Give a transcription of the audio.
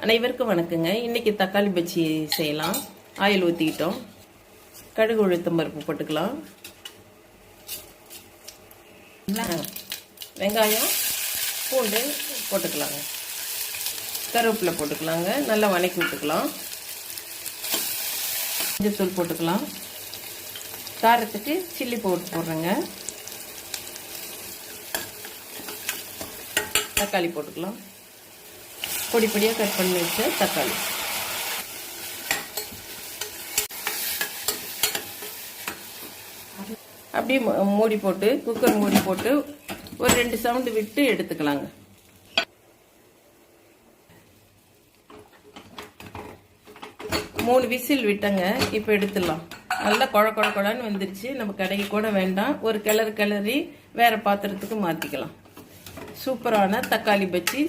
அனைவருக்கும் வணக்கங்க. இன்னைக்கு தக்காளி பஜ்ஜி செய்யலாம். ஆயில் ஊற்றிக்கிட்டோம். கடுகு உளுத்தம் பருப்பு போட்டுக்கலாம். வெங்காயம் பூண்டு போட்டுக்கலாங்க. கருவேப்பிலை போட்டுக்கலாங்க. நல்லா வதக்கி விட்டுக்கலாம். மஞ்சத்தூள் போட்டுக்கலாம். காரத்துக்கு சில்லி பவுடர் போடுறேங்க. தக்காளி போட்டுக்கலாம். பொடி பொடியாக கட் பண்ணி வச்ச தக்காளி. அப்படியே மூடி போட்டு குக்கர் மூடி போட்டு ஒரு 2 சவுண்டு விட்டு எடுத்துக்கலாங்க. மூணு விசில் விட்டங்க. இப்போ எடுத்துடலாம். நல்லா குழன்னு வந்துருச்சு. நம்ம கடைக்கு கூட வேண்டாம். ஒரு கிளறி வேற பாத்திரத்துக்கு மாற்றிக்கலாம். சூப்பரான தக்காளி பஜ்ஜி